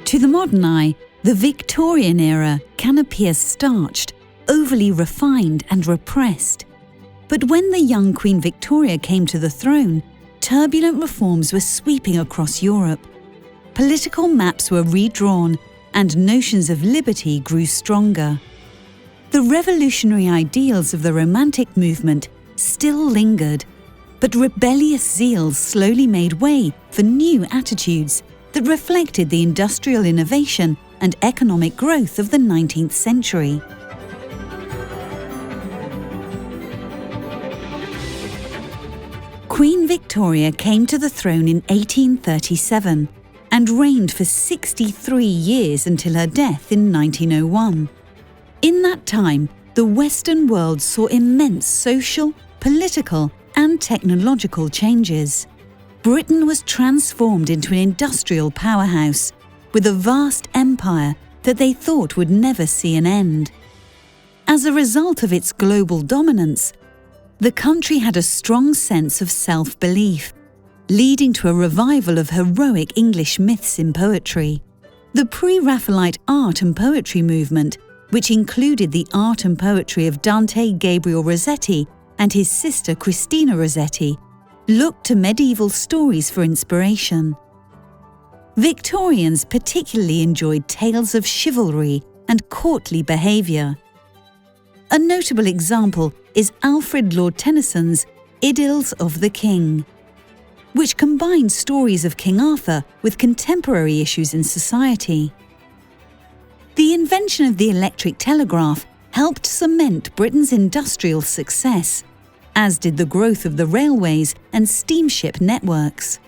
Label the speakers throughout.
Speaker 1: To the modern eye, the Victorian era can appear starched, overly refined and repressed. But when the young Queen Victoria came to the throne, turbulent reforms were sweeping across Europe. Political maps were redrawn and notions of liberty grew stronger. The revolutionary ideals of the Romantic movement still lingered, but rebellious zeal slowly made way for new attitudes that reflected the industrial innovation and economic growth of the 19th century. Queen Victoria came to the throne in 1837 and reigned for 63 years until her death in 1901. In that time, the Western world saw immense social, political, and technological changes. Britain was transformed into an industrial powerhouse, with a vast empire that they thought would never see an end. As a result of its global dominance, the country had a strong sense of self-belief, leading to a revival of heroic English myths in poetry. The pre-Raphaelite art and poetry movement, which included the art and poetry of Dante Gabriel Rossetti and his sister Christina Rossetti, looked to medieval stories for inspiration. Victorians particularly enjoyed tales of chivalry and courtly behaviour. A notable example is Alfred Lord Tennyson's Idylls of the King, which combined stories of King Arthur with contemporary issues in society. The invention of the electric telegraph helped cement Britain's industrial success, as did the growth of the railways and steamship networks.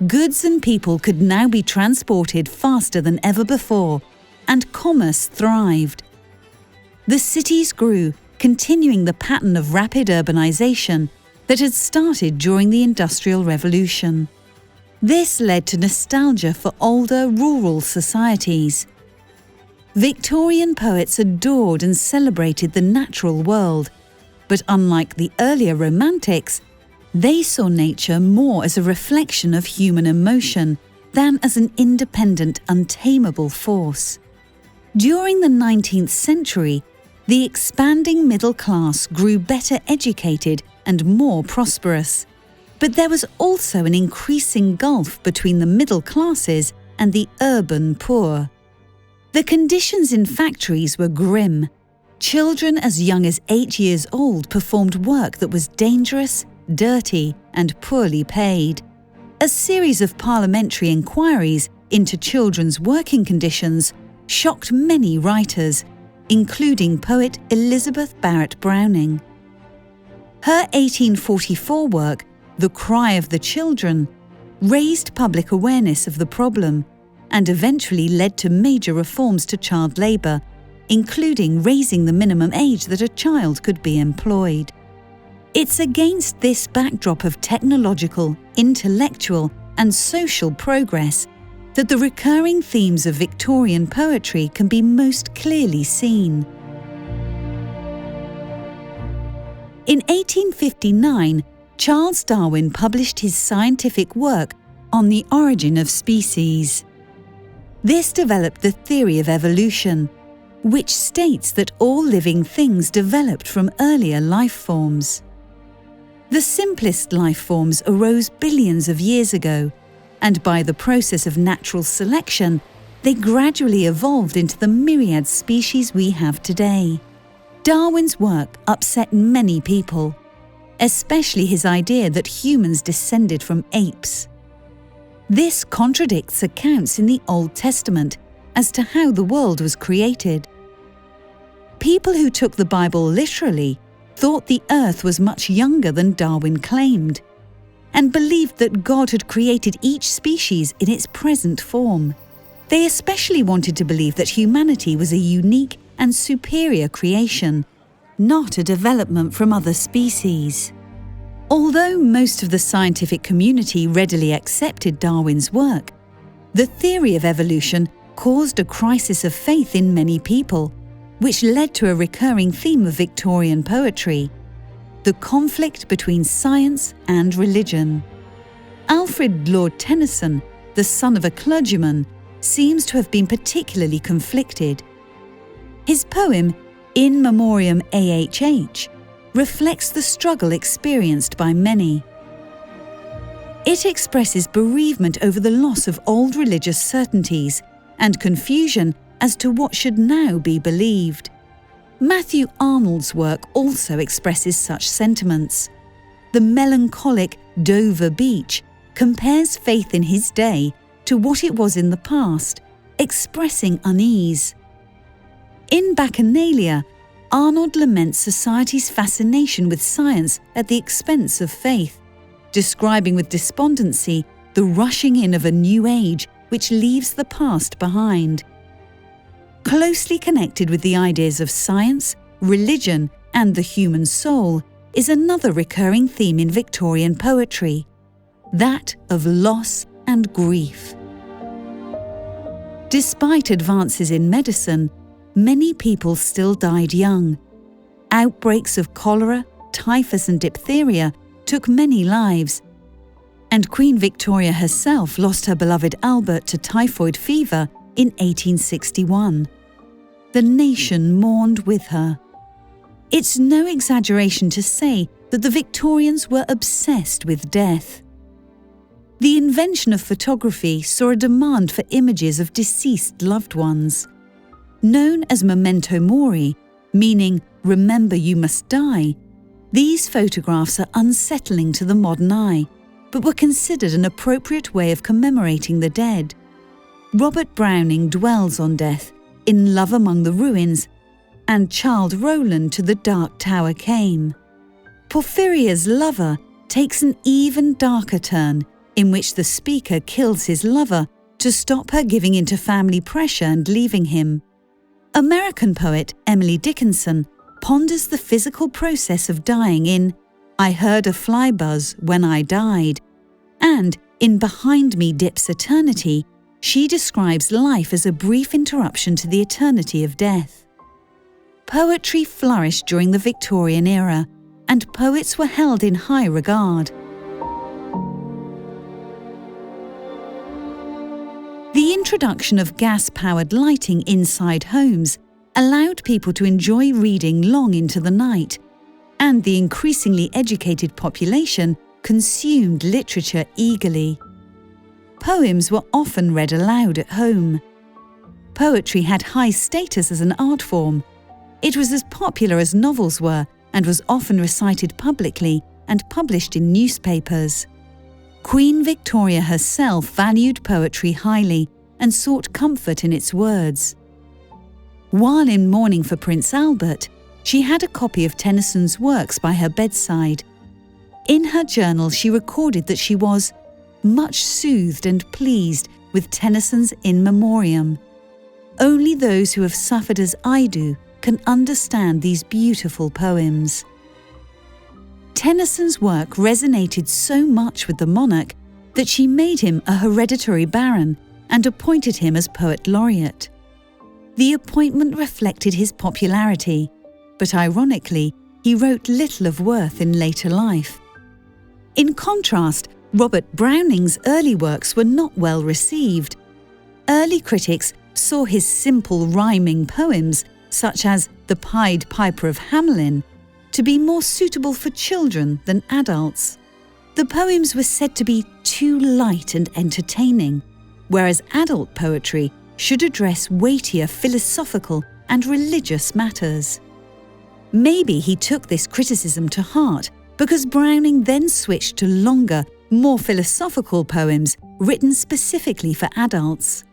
Speaker 1: Goods and people could now be transported faster than ever before, and commerce thrived. The cities grew, continuing the pattern of rapid urbanisation that had started during the Industrial Revolution. This led to nostalgia for older rural societies. Victorian poets adored and celebrated the natural world, but unlike the earlier Romantics, they saw nature more as a reflection of human emotion than as an independent, untamable force. During the 19th century, the expanding middle class grew better educated and more prosperous. But there was also an increasing gulf between the middle classes and the urban poor. The conditions in factories were grim. Children as young as 8 years old performed work that was dangerous, dirty, and poorly paid. A series of parliamentary inquiries into children's working conditions shocked many writers, including poet Elizabeth Barrett Browning. Her 1844 work, The Cry of the Children, raised public awareness of the problem and eventually led to major reforms to child labour, including raising the minimum age that a child could be employed. It's against this backdrop of technological, intellectual, and social progress that the recurring themes of Victorian poetry can be most clearly seen. In 1859, Charles Darwin published his scientific work on the origin of species. This developed the theory of evolution, which states that all living things developed from earlier life forms. The simplest life forms arose billions of years ago, and by the process of natural selection, they gradually evolved into the myriad species we have today. Darwin's work upset many people, especially his idea that humans descended from apes. This contradicts accounts in the Old Testament as to how the world was created. People who took the Bible literally thought the earth was much younger than Darwin claimed, and believed that God had created each species in its present form. They especially wanted to believe that humanity was a unique and superior creation, not a development from other species. Although most of the scientific community readily accepted Darwin's work, the theory of evolution caused a crisis of faith in many people, which led to a recurring theme of Victorian poetry: the conflict between science and religion. Alfred Lord Tennyson, the son of a clergyman, seems to have been particularly conflicted. His poem, In Memoriam AHH, reflects the struggle experienced by many. It expresses bereavement over the loss of old religious certainties and confusion as to what should now be believed. Matthew Arnold's work also expresses such sentiments. The melancholic Dover Beach compares faith in his day to what it was in the past, expressing unease. In Bacchanalia, Arnold laments society's fascination with science at the expense of faith, describing with despondency the rushing in of a new age which leaves the past behind. Closely connected with the ideas of science, religion, and the human soul is another recurring theme in Victorian poetry, that of loss and grief. Despite advances in medicine, many people still died young. Outbreaks of cholera, typhus, and diphtheria took many lives, and Queen Victoria herself lost her beloved Albert to typhoid fever in 1861. The nation mourned with her. It's no exaggeration to say that the Victorians were obsessed with death. The invention of photography saw a demand for images of deceased loved ones. Known as memento mori, meaning remember you must die, these photographs are unsettling to the modern eye, but were considered an appropriate way of commemorating the dead. Robert Browning dwells on death in Love Among the Ruins, and Childe Roland to the Dark Tower came. Porphyria's Lover takes an even darker turn, in which the speaker kills his lover to stop her giving in to family pressure and leaving him. American poet Emily Dickinson ponders the physical process of dying in I Heard a Fly Buzz When I Died, and in Behind Me Dips Eternity, she describes life as a brief interruption to the eternity of death. Poetry flourished during the Victorian era, and poets were held in high regard. The introduction of gas-powered lighting inside homes allowed people to enjoy reading long into the night, and the increasingly educated population consumed literature eagerly. Poems were often read aloud at home. Poetry had high status as an art form. It was as popular as novels were and was often recited publicly and published in newspapers. Queen Victoria herself valued poetry highly and sought comfort in its words. While in mourning for Prince Albert, she had a copy of Tennyson's works by her bedside. In her journal, she recorded that she was much soothed and pleased with Tennyson's In Memoriam. Only those who have suffered as I do can understand these beautiful poems. Tennyson's work resonated so much with the monarch that she made him a hereditary baron and appointed him as poet laureate. The appointment reflected his popularity, but ironically, he wrote little of worth in later life. In contrast, Robert Browning's early works were not well received. Early critics saw his simple rhyming poems, such as The Pied Piper of Hamelin, to be more suitable for children than adults. The poems were said to be too light and entertaining, whereas adult poetry should address weightier philosophical and religious matters. Maybe he took this criticism to heart because Browning then switched to longer, more philosophical poems written specifically for adults.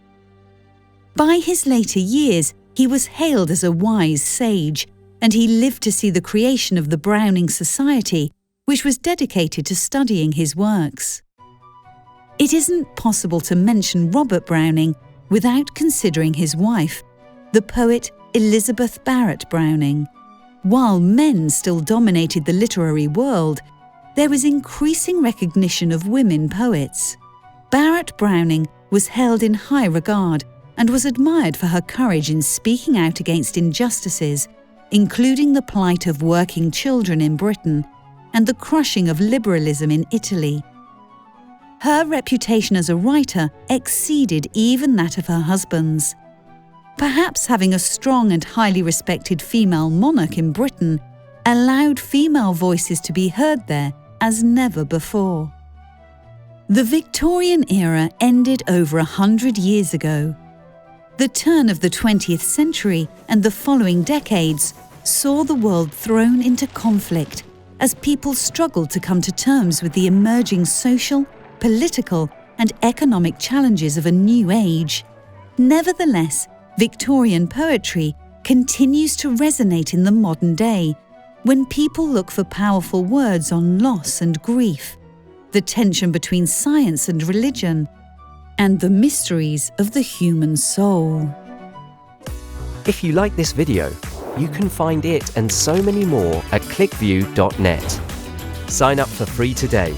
Speaker 1: By his later years, he was hailed as a wise sage, and he lived to see the creation of the Browning Society, which was dedicated to studying his works. It isn't possible to mention Robert Browning without considering his wife, the poet Elizabeth Barrett Browning. While men still dominated the literary world, there was increasing recognition of women poets. Barrett Browning was held in high regard and was admired for her courage in speaking out against injustices, including the plight of working children in Britain and the crushing of liberalism in Italy. Her reputation as a writer exceeded even that of her husband's. Perhaps having a strong and highly respected female monarch in Britain allowed female voices to be heard there as never before. The Victorian era ended over 100 years ago. The turn of the 20th century and the following decades saw the world thrown into conflict as people struggled to come to terms with the emerging social, political, and economic challenges of a new age. Nevertheless, Victorian poetry continues to resonate in the modern day when people look for powerful words on loss and grief, the tension between science and religion, and the mysteries of the human soul.
Speaker 2: If you like this video, you can find it and so many more at clickview.net. Sign up for free today